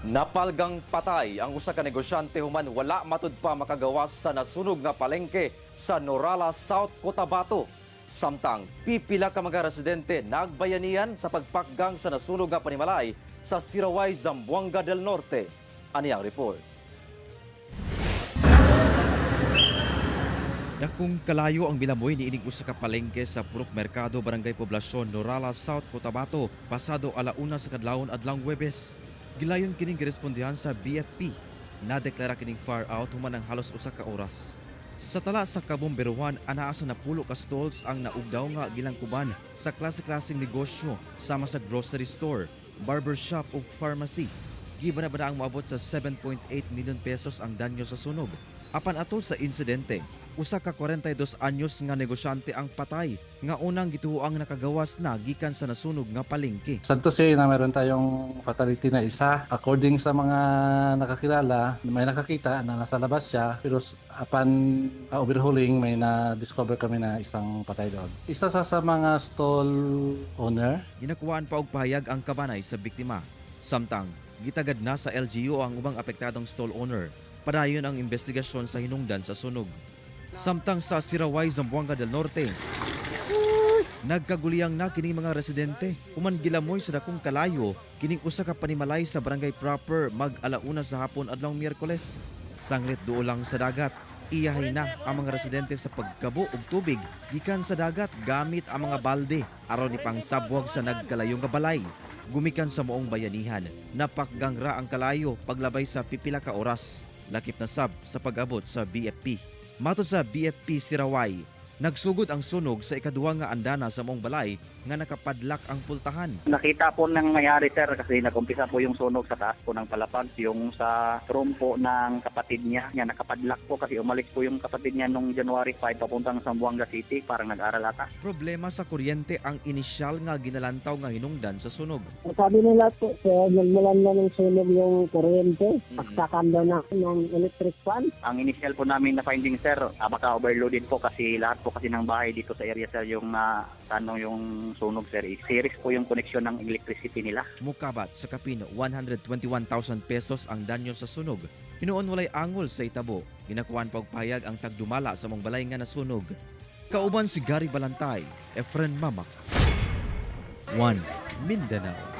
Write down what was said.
Napalgang patay ang usa ka negosyante human wala matud pa makagawas sa nasunog nga palengke sa Norala, South Cotabato. Samtang pipila ka mga residente nagbayanihan sa pagpakgang sa nasunog nga panimalay sa Siraway, Zamboanga del Norte. Ani ang report. Dakong kalayo ang bilamoy niining usa ka palengke sa Purok Mercado, Barangay Poblasyon, Norala, South Cotabato, pasado alauna sa kadlawon adlang Huwebes. Gilayon kining girespondihan sa BFP. Nadeklara kining far out human ang halos usa ka oras. Sa tala sa kabomberuhan, anaa sa napulo ka stalls ang naugdaw nga gilangkuban sa klase-klaseng negosyo sama sa grocery store, barbershop ug pharmacy. Gibanabana ang moabot sa 7.8 million pesos ang danyo sa sunog. Apan atol sa insidente, usa ka 42 anyos nga negosyante ang patay nga unang gituoang nakagawas na gikan sa nasunog nga palengke. Santo na meron tayong fatality na isa. According sa mga nakakilala, may nakakita na nasa labas siya, pero upon overhauling may na-discover kami na isang patay doon. Isa sa mga stall owner. Ginakuhaan pa og pahayag ang kabanay sa biktima. Samtang gitagad na sa LGU ang ubang apektadong stall owner. Padayon ang investigasyon sa hinungdan sa sunog. Samtang sa Siraway, Zamboanga del Norte, nagkaguliyang na kining mga residente. Human gilamoy sa dakong kalayo kining usa ka panimalay sa barangay proper mag-alauna sa hapon adlaw Miyerkules. Sanglit duol lang sa dagat. Iyahay na ang mga residente sa pagkabo og tubig gikan sa dagat gamit ang mga balde aron ni pangsabwag sa nagkalayong nga balay. Gumikan sa moong bayanihan, napakgangra ang kalayo paglabay sa pipila ka oras. Lakip na sab sa pag-abot sa BFP. Matod sa BFP Siraway, nagsugod ang sunog sa ikaduwa nga andana sa moong balay nga nakapadlak ang pultahan. Nakita po nang mayari sir kasi nagumpisa po yung sunog sa taas po ng palapag, yung sa room po ng kapatid niya, nakapadlak po kasi umalis po yung kapatid niya nung January 5 papuntang Zamboanga City, parang nag-aral ata. Problema sa kuryente ang inisyal nga ginalantaw nga hinungdan sa sunog. Sabi nila po, nagmulan na ng sunog yung kuryente, paksakan daw na ng electric fan. Ang initial po namin na finding sir, baka overloaded po kasi lahat po kasi ng bahay dito sa area sir yung tanong yung sunog sir. Series po yung koneksyon ng electricity nila. Mukabat sa kapin 121,000 pesos ang danyo sa sunog. Hinuon walay angol sa itabo. Ginakuan pa og pahayag ang tagdumala sa mong balay nga nasunog. Kauban si Gary Balantay, Efren Mamak. 1 Mindanao.